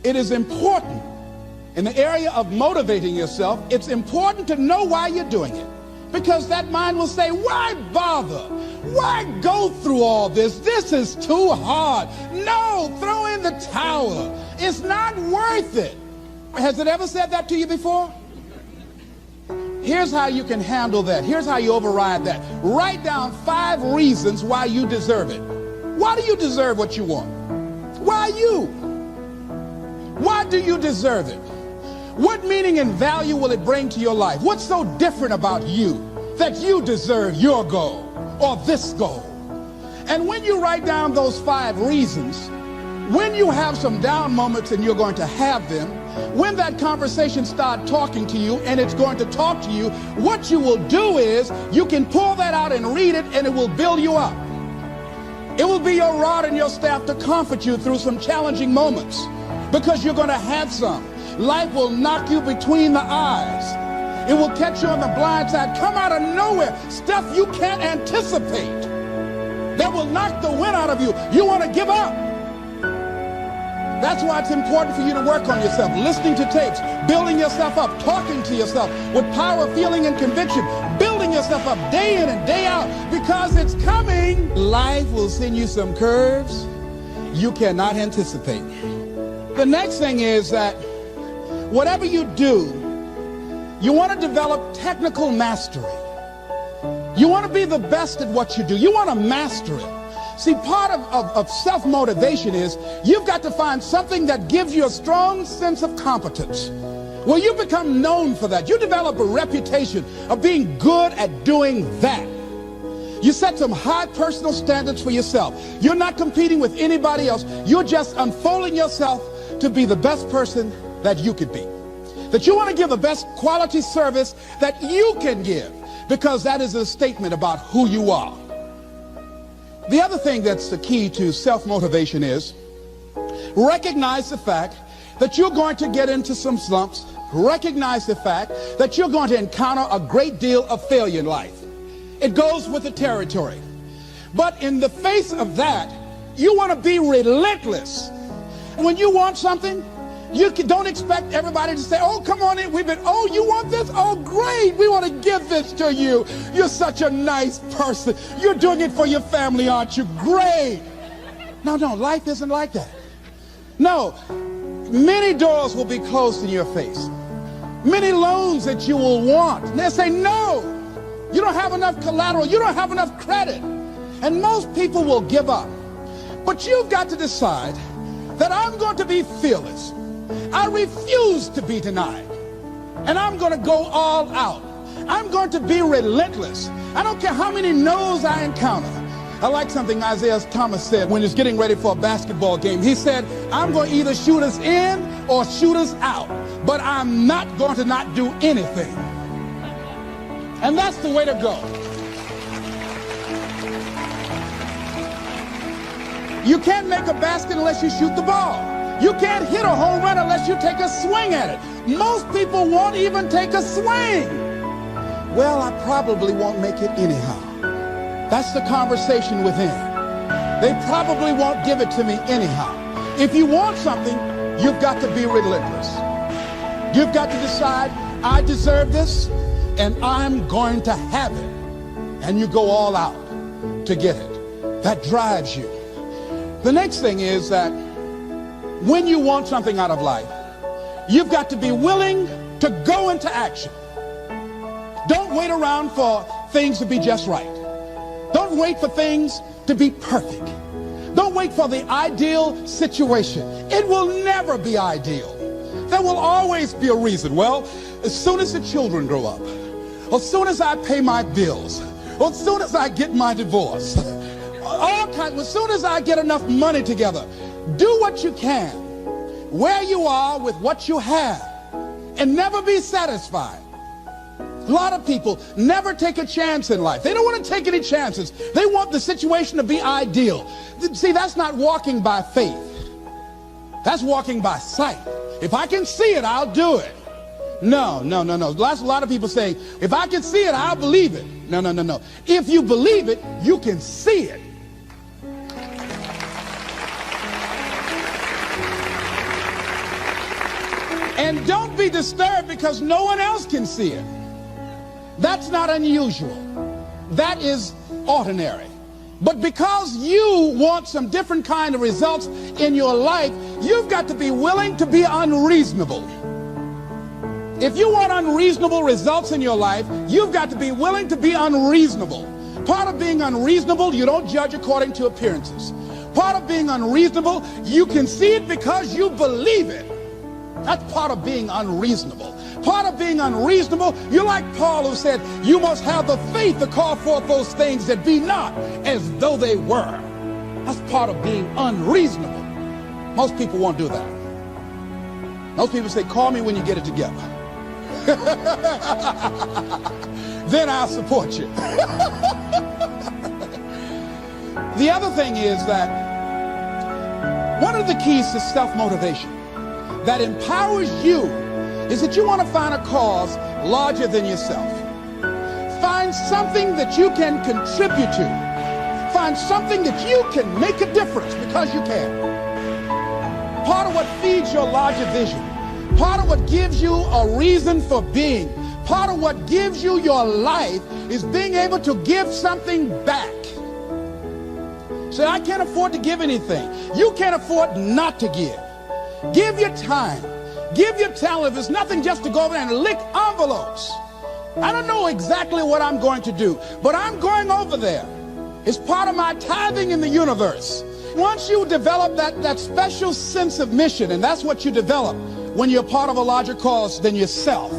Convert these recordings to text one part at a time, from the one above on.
It is important in the area of motivating yourself. It's important to know why you're doing it, because that mind will say, why bother? Why go through all this? This is too hard. No, throw in the towel. It's not worth it. Has it ever said that to you before? Here's how you can handle that. Here's how you override that. Write down 5 reasons why you deserve it. Why do you deserve what you want? Why you? Why do you deserve it? What meaning and value will it bring to your life? What's so different about you that you deserve your goal or this goal? And when you write down those 5 reasons, when you have some down moments, and you're going to have them, when that conversation starts talking to you, and it's going to talk to you, what you will do is you can pull that out and read it, and it will build you up. It will be your rod and your staff to comfort you through some challenging moments, because you're going to have some. Life will knock you between the eyes. It will catch you on the blind side, come out of nowhere, stuff you can't anticipate that will knock the wind out of you. You want to give up. That's why it's important for you to work on yourself, listening to tapes, building yourself up, talking to yourself with power, feeling, and conviction, building yourself up day in and day out, because it's coming. Life will send you some curves you cannot anticipate. The next thing is that whatever you do, you want to develop technical mastery. You want to be the best at what you do. You want to master it. See, part of self-motivation is you've got to find something that gives you a strong sense of competence. Well, you become known for that. You develop a reputation of being good at doing that. You set some high personal standards for yourself. You're not competing with anybody else. You're just unfolding yourself to be the best person that you could be. That you want to give the best quality service that you can give, because that is a statement about who you are. The other thing that's the key to self-motivation is recognize the fact that you're going to get into some slumps. Recognize the fact that you're going to encounter a great deal of failure in life. It goes with the territory. But in the face of that, you want to be relentless. When you want something, you don't expect everybody to say, oh, come on in. Oh, you want this? Oh, great. We want to give this to you. You're such a nice person. You're doing it for your family, aren't you? Great. No, life isn't like that. No, many doors will be closed in your face. Many loans that you will want. And they'll say, no, you don't have enough collateral. You don't have enough credit. And most people will give up. But you've got to decide that I'm going to be fearless. I refuse to be denied. And I'm going to go all out. I'm going to be relentless. I don't care how many no's I encounter. I like something Isaiah Thomas said when he was getting ready for a basketball game. He said, I'm going to either shoot us in or shoot us out, but I'm not going to not do anything. And that's the way to go. You can't make a basket unless you shoot the ball. You can't hit a home run unless you take a swing at it. Most people won't even take a swing. Well, I probably won't make it anyhow. That's the conversation within. They probably won't give it to me anyhow. If you want something, you've got to be relentless. You've got to decide, I deserve this, and I'm going to have it. And you go all out to get it. That drives you. The next thing is that when you want something out of life, you've got to be willing to go into action. Don't wait around for things to be just right. Don't wait for things to be perfect. Don't wait for the ideal situation. It will never be ideal. There will always be a reason. Well, as soon as the children grow up, or as soon as I pay my bills, or as soon as I get my divorce, as soon as I get enough money together, do what you can, where you are with what you have, and never be satisfied. A lot of people never take a chance in life. They don't want to take any chances. They want the situation to be ideal. See, that's not walking by faith. That's walking by sight. If I can see it, I'll do it. No. That's a lot of people saying, if I can see it, I'll believe it. No. If you believe it, you can see it. And don't be disturbed because no one else can see it. That's not unusual. That is ordinary. But because you want some different kind of results in your life, you've got to be willing to be unreasonable. If you want unreasonable results in your life, you've got to be willing to be unreasonable. Part of being unreasonable, you don't judge according to appearances. Part of being unreasonable, you can see it because you believe it. That's part of being unreasonable. Part of being unreasonable, you're like Paul who said, you must have the faith to call forth those things that be not as though they were. That's part of being unreasonable. Most people won't do that. Most people say, call me when you get it together. Then I'll support you. The other thing is that one of the keys to self-motivation that empowers you is that you want to find a cause larger than yourself. Find something that you can contribute to. Find something that you can make a difference because you can. Part of what feeds your larger vision, part of what gives you a reason for being, part of what gives you your life is being able to give something back. Say, I can't afford to give anything. You can't afford not to give. Give your time. Give your talent. If it's nothing, just to go over there and lick envelopes. I don't know exactly what I'm going to do, but I'm going over there. It's part of my tithing in the universe. Once you develop that special sense of mission, and that's what you develop when you're part of a larger cause than yourself,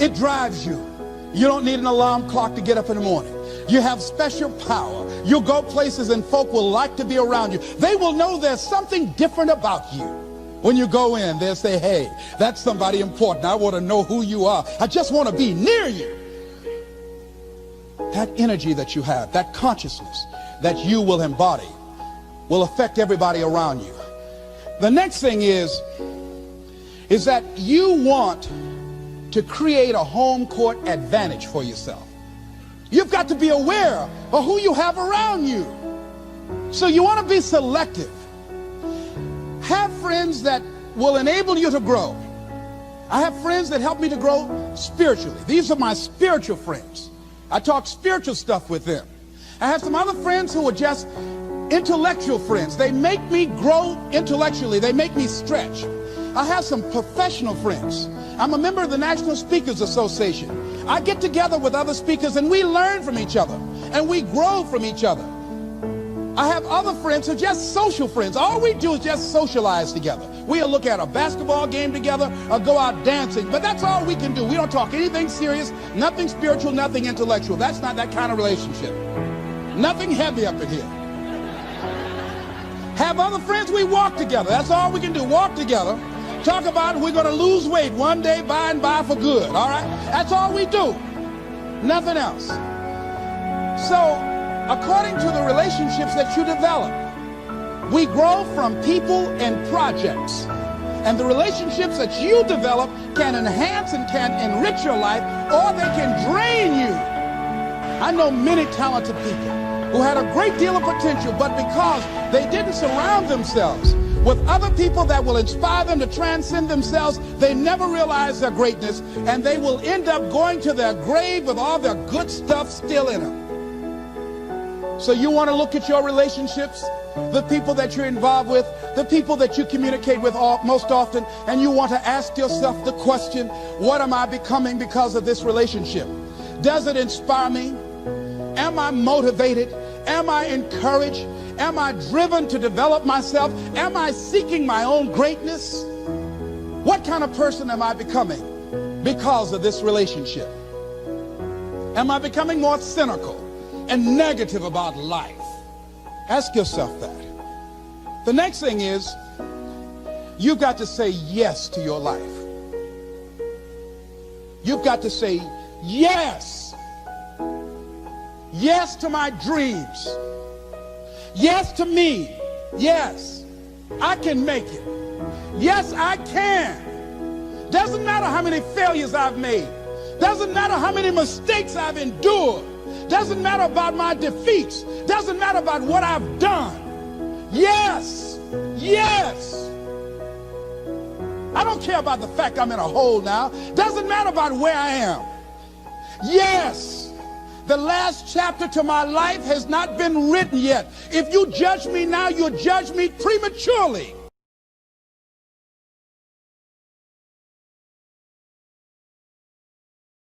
it drives you. You don't need an alarm clock to get up in the morning. You have special power. You'll go places and folk will like to be around you. They will know there's something different about you. When you go in, they'll say, hey, that's somebody important. I want to know who you are. I just want to be near you. That energy that you have, that consciousness that you will embody will affect everybody around you. The next thing is that you want to create a home court advantage for yourself. You've got to be aware of who you have around you. So you want to be selective. Have friends that will enable you to grow. I have friends that help me to grow spiritually. These are my spiritual friends. I talk spiritual stuff with them. I have some other friends who are just intellectual friends. They make me grow intellectually. They make me stretch. I have some professional friends. I'm a member of the National Speakers Association. I get together with other speakers and we learn from each other and we grow from each other. I have other friends who are just social friends. All we do is just socialize together. We'll look at a basketball game together or go out dancing, but that's all we can do. We don't talk anything serious, nothing spiritual, nothing intellectual. That's not that kind of relationship. Nothing heavy up in here. Have other friends, we walk together. That's all we can do, walk together. Talk about we're going to lose weight one day by and by for good, all right? That's all we do. Nothing else. So, according to the relationships that you develop, we grow from people and projects. And the relationships that you develop can enhance and can enrich your life, or they can drain you. I know many talented people who had a great deal of potential, but because they didn't surround themselves with other people that will inspire them to transcend themselves, they never realize their greatness, and they will end up going to their grave with all their good stuff still in them. So you want to look at your relationships, the people that you're involved with, the people that you communicate with most often, and you want to ask yourself the question, what am I becoming because of this relationship? Does it inspire me? Am I motivated? Am I encouraged? Am I driven to develop myself? Am I seeking my own greatness? What kind of person am I becoming because of this relationship? Am I becoming more cynical and negative about life? Ask yourself that. The next thing is, you've got to say yes to your life. You've got to say yes. Yes to my dreams. Yes to me. Yes, I can make it. Yes, I can. Doesn't matter how many failures I've made. Doesn't matter how many mistakes I've endured. Doesn't matter about my defeats. Doesn't matter about what I've done. Yes, yes. I don't care about the fact I'm in a hole now. Doesn't matter about where I am. Yes, the last chapter to my life has not been written yet. If you judge me now, you'll judge me prematurely.